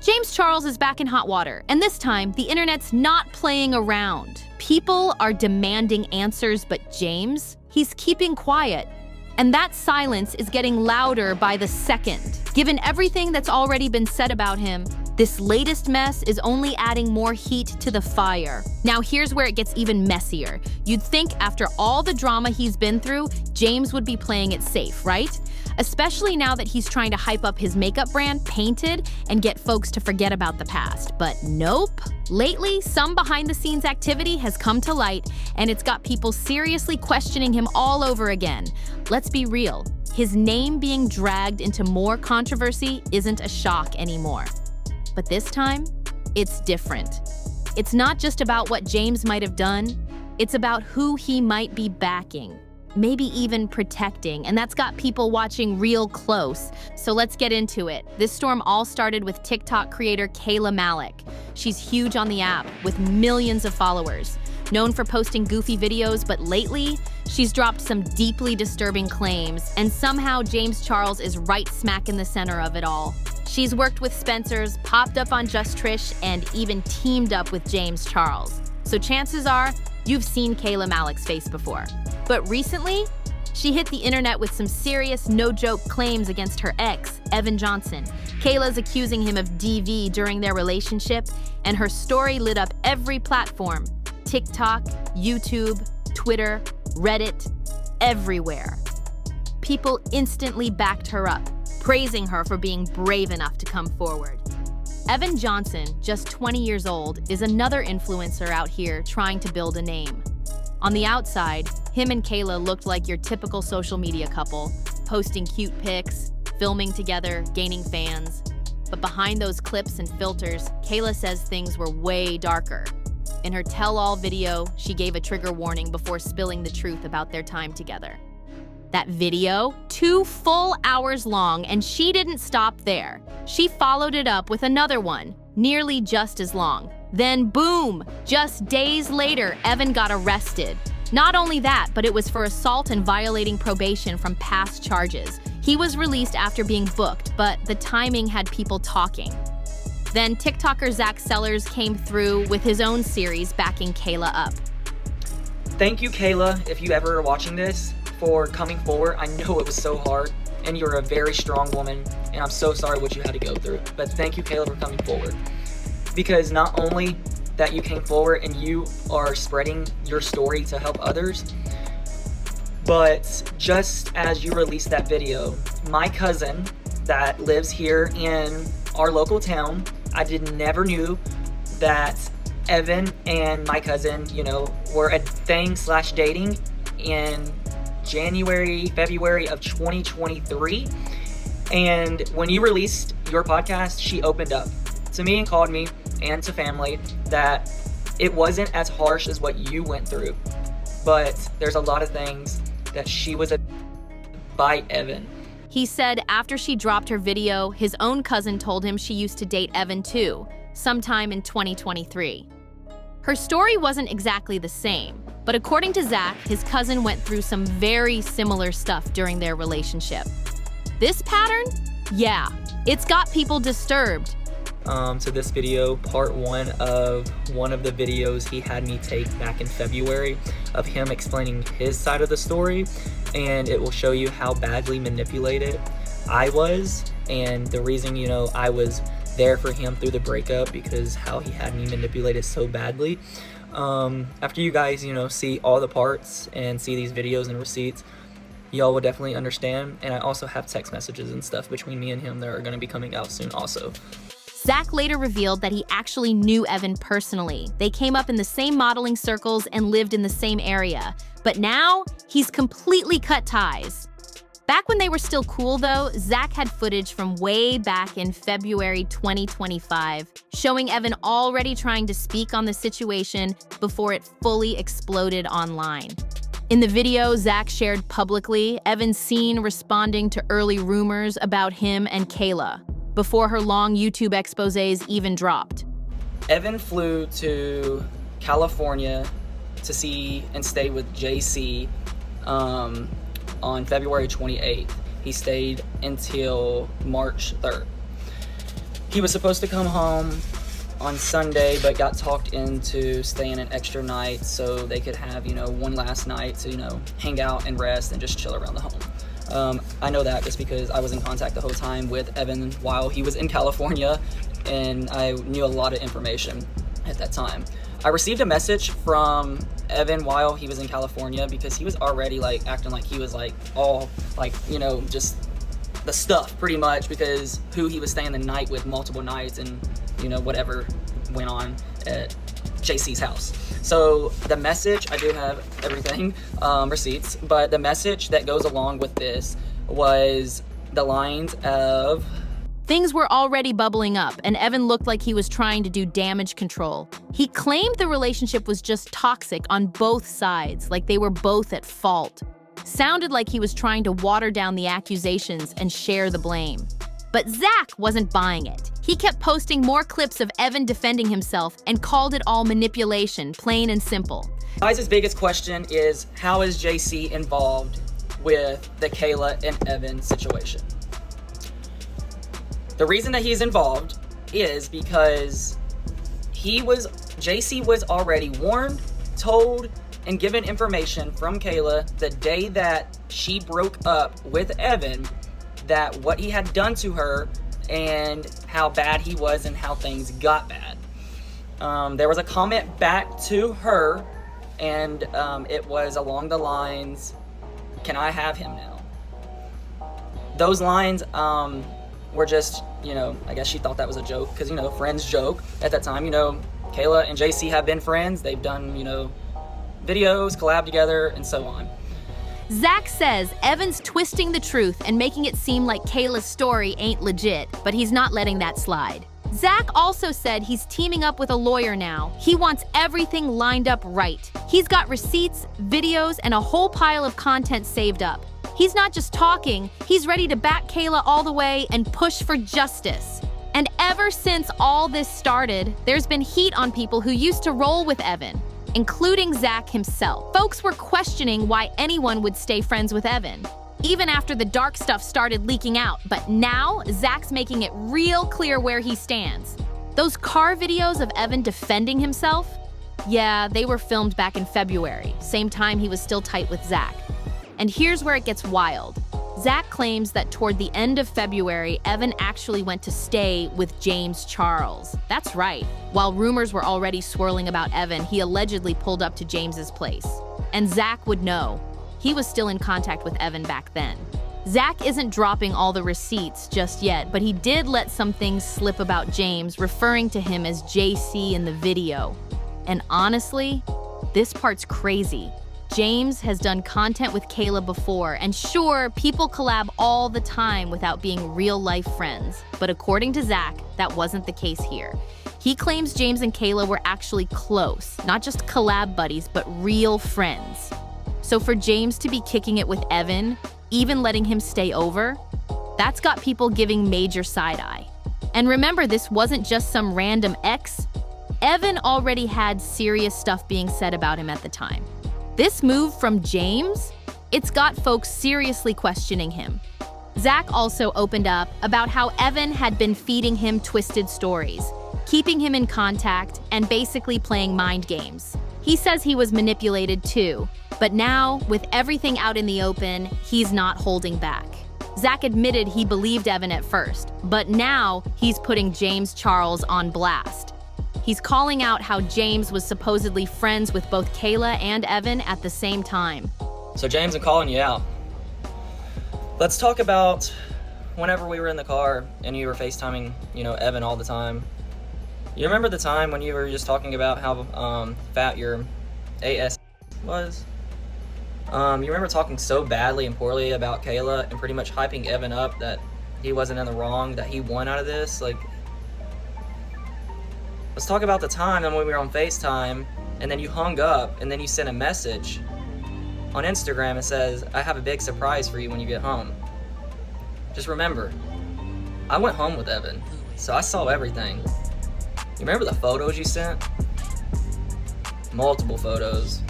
James Charles is back in hot water, and this time, the internet's not playing around. People are demanding answers, but James, he's keeping quiet. And that silence is getting louder by the second. Given everything that's already been said about him, this latest mess is only adding more heat to the fire. Now here's where it gets even messier. You'd think after all the drama he's been through, James would be playing it safe, right? Especially now that he's trying to hype up his makeup brand, Painted, and get folks to forget about the past. But nope. Lately, some behind-the-scenes activity has come to light, and it's got people seriously questioning him all over again. Let's be real. His name being dragged into more controversy isn't a shock anymore. But this time, it's different. It's not just about what James might have done, it's about who he might be backing, maybe even protecting, and that's got people watching real close. So let's get into it. This storm all started with TikTok creator Kayla Malecc. She's huge on the app, with millions of followers. Known for posting goofy videos, but lately, she's dropped some deeply disturbing claims, and somehow James Charles is right smack in the center of it all. She's worked with Spencer's, popped up on Just Trish, and even teamed up with James Charles. So chances are, you've seen Kayla Malecc's face before. But recently, she hit the internet with some serious, no-joke claims against her ex, Evan Johnson. Kayla's accusing him of DV during their relationship, and her story lit up every platform: TikTok, YouTube, Twitter, Reddit, everywhere. People instantly backed her up, praising her for being brave enough to come forward. Evan Johnson, just 20 years old, is another influencer out here trying to build a name. On the outside, him and Kayla looked like your typical social media couple, posting cute pics, filming together, gaining fans. But behind those clips and filters, Kayla says things were way darker. In her tell-all video, she gave a trigger warning before spilling the truth about their time together. That video, 2 full hours long, and she didn't stop there. She followed it up with another one, nearly just as long. Then boom, just days later, Evan got arrested. Not only that, but it was for assault and violating probation from past charges. He was released after being booked, but the timing had people talking. Then TikToker Zach Sellers came through with his own series backing Kayla up. Thank you, Kayla, if you ever are watching this, for coming forward. I know it was so hard, and you're a very strong woman, and I'm so sorry what you had to go through. But thank you, Kayla, for coming forward. Because not only that you came forward and you are spreading your story to help others, but just as you released that video, my cousin that lives here in our local town, I never knew that Evan and my cousin, were a thing/dating in February of 2023. And when you released your podcast, she opened up to me and called me and to family that it wasn't as harsh as what you went through, but there's a lot of things that she was by Evan. He said after she dropped her video, his own cousin told him she used to date Evan too, sometime in 2023. Her story wasn't exactly the same, but according to Zach, his cousin went through some very similar stuff during their relationship. This pattern? Yeah, it's got people disturbed. To this video, part one of the videos he had me take back in February of him explaining his side of the story, and it will show you how badly manipulated I was, and the reason, I was there for him through the breakup, because how he had me manipulated so badly. After you guys, see all the parts and see these videos and receipts, y'all will definitely understand. And I also have text messages and stuff between me and him that are going to be coming out soon also. Zach later revealed that he actually knew Evan personally. They came up in the same modeling circles and lived in the same area. But now, he's completely cut ties. Back when they were still cool though, Zach had footage from way back in February 2025, showing Evan already trying to speak on the situation before it fully exploded online. In the video Zach shared publicly, Evan's seen responding to early rumors about him and Kayla, before her long YouTube exposés even dropped. Evan flew to California to see and stay with JC on February 28th. He stayed until March 3rd. He was supposed to come home on Sunday, but got talked into staying an extra night so they could have, one last night to, hang out and rest and just chill around the home. I know that just because I was in contact the whole time with Evan while he was in California, and I knew a lot of information at that time. I received a message from Evan while he was in California because he was already acting like he was all just the stuff pretty much, because who he was staying the night with multiple nights and whatever went on at JC's house. So the message, I do have everything, receipts, but the message that goes along with this was the lines of, things were already bubbling up, and Evan looked like he was trying to do damage control. He claimed the relationship was just toxic on both sides, like they were both at fault. Sounded like he was trying to water down the accusations and share the blame. But Zach wasn't buying it. He kept posting more clips of Evan defending himself and called it all manipulation, plain and simple. Guys' biggest question is, how is JC involved with the Kayla and Evan situation? The reason that he's involved is because JC was already warned, told, and given information from Kayla the day that she broke up with Evan, that what he had done to her and how bad he was and how things got bad. There was a comment back to her, and it was along the lines, "Can I have him now?" Those lines were just, I guess she thought that was a joke, because, friends joke at that time. Kayla and JC have been friends. They've done, videos, collab together, and so on. Zach says Evan's twisting the truth and making it seem like Kayla's story ain't legit, but he's not letting that slide. Zach also said he's teaming up with a lawyer now. He wants everything lined up right. He's got receipts, videos, and a whole pile of content saved up. He's not just talking, he's ready to back Kayla all the way and push for justice. And ever since all this started, there's been heat on people who used to roll with Evan, including Zach himself. Folks were questioning why anyone would stay friends with Evan, even after the dark stuff started leaking out. But now, Zach's making it real clear where he stands. Those car videos of Evan defending himself? Yeah, they were filmed back in February, same time he was still tight with Zach. And here's where it gets wild. Zach claims that toward the end of February, Evan actually went to stay with James Charles. That's right. While rumors were already swirling about Evan, he allegedly pulled up to James's place. And Zach would know. He was still in contact with Evan back then. Zach isn't dropping all the receipts just yet, but he did let some things slip about James, referring to him as JC in the video. And honestly, this part's crazy. James has done content with Kayla before, and sure, people collab all the time without being real-life friends. But according to Zach, that wasn't the case here. He claims James and Kayla were actually close, not just collab buddies, but real friends. So for James to be kicking it with Evan, even letting him stay over, that's got people giving major side-eye. And remember, this wasn't just some random ex. Evan already had serious stuff being said about him at the time. This move from James, it's got folks seriously questioning him. Zach also opened up about how Evan had been feeding him twisted stories, keeping him in contact, and basically playing mind games. He says he was manipulated too, but now, with everything out in the open, he's not holding back. Zach admitted he believed Evan at first, but now he's putting James Charles on blast. He's calling out how James was supposedly friends with both Kayla and Evan at the same time. So James, I'm calling you out. Let's talk about whenever we were in the car and you were FaceTiming, Evan all the time. You remember the time when you were just talking about how fat your AS was? You remember talking so badly and poorly about Kayla and pretty much hyping Evan up that he wasn't in the wrong, that he won out of this? Let's talk about the time when we were on FaceTime and then you hung up and then you sent a message on Instagram and says, "I have a big surprise for you when you get home." Just remember, I went home with Evan, so I saw everything. You remember the photos you sent? Multiple photos.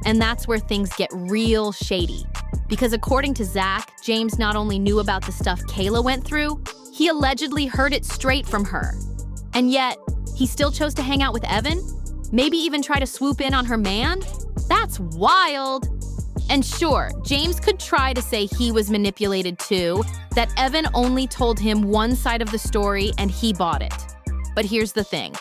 And that's where things get real shady. Because according to Zach, James not only knew about the stuff Kayla went through, He allegedly heard it straight from her. And yet, he still chose to hang out with Evan? Maybe even try to swoop in on her man? That's wild! And sure, James could try to say he was manipulated too, that Evan only told him one side of the story and he bought it. But here's the thing.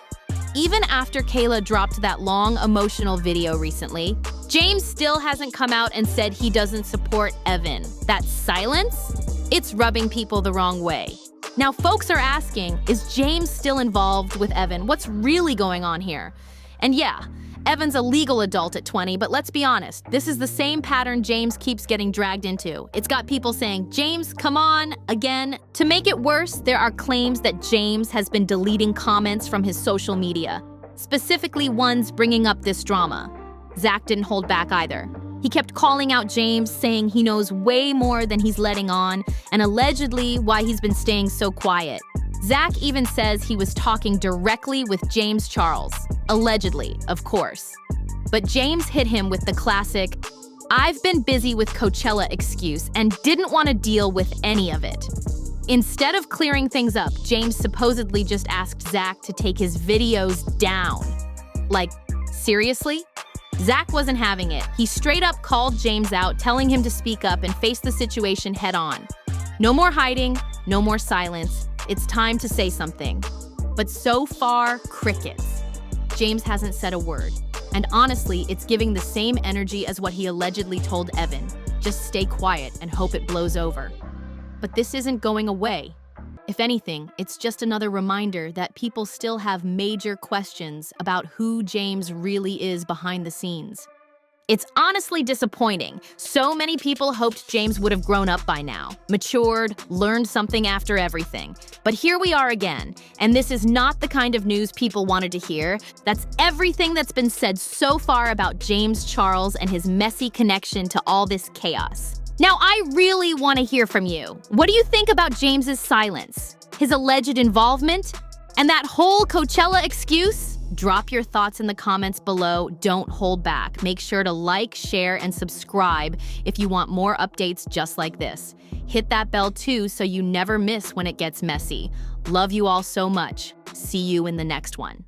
Even after Kayla dropped that long, emotional video recently, James still hasn't come out and said he doesn't support Evan. That silence? It's rubbing people the wrong way. Now, folks are asking, is James still involved with Evan? What's really going on here? And yeah, Evan's a legal adult at 20, but let's be honest, this is the same pattern James keeps getting dragged into. It's got people saying, James, come on, again. To make it worse, there are claims that James has been deleting comments from his social media, specifically ones bringing up this drama. Zach didn't hold back either. He kept calling out James, saying he knows way more than he's letting on, and allegedly why he's been staying so quiet. Zach even says he was talking directly with James Charles. Allegedly, of course. But James hit him with the classic, "I've been busy with Coachella" excuse and didn't want to deal with any of it. Instead of clearing things up, James supposedly just asked Zach to take his videos down. Like, seriously? Zach wasn't having it. He straight up called James out, telling him to speak up and face the situation head on. No more hiding, no more silence. It's time to say something. But so far, crickets. James hasn't said a word. And honestly, it's giving the same energy as what he allegedly told Evan. Just stay quiet and hope it blows over. But this isn't going away. If anything, it's just another reminder that people still have major questions about who James really is behind the scenes. It's honestly disappointing. So many people hoped James would have grown up by now, matured, learned something after everything. But here we are again, and this is not the kind of news people wanted to hear. That's everything that's been said so far about James Charles and his messy connection to all this chaos. Now, I really want to hear from you. What do you think about James's silence? His alleged involvement? And that whole Coachella excuse? Drop your thoughts in the comments below. Don't hold back. Make sure to like, share, and subscribe if you want more updates just like this. Hit that bell too so you never miss when it gets messy. Love you all so much. See you in the next one.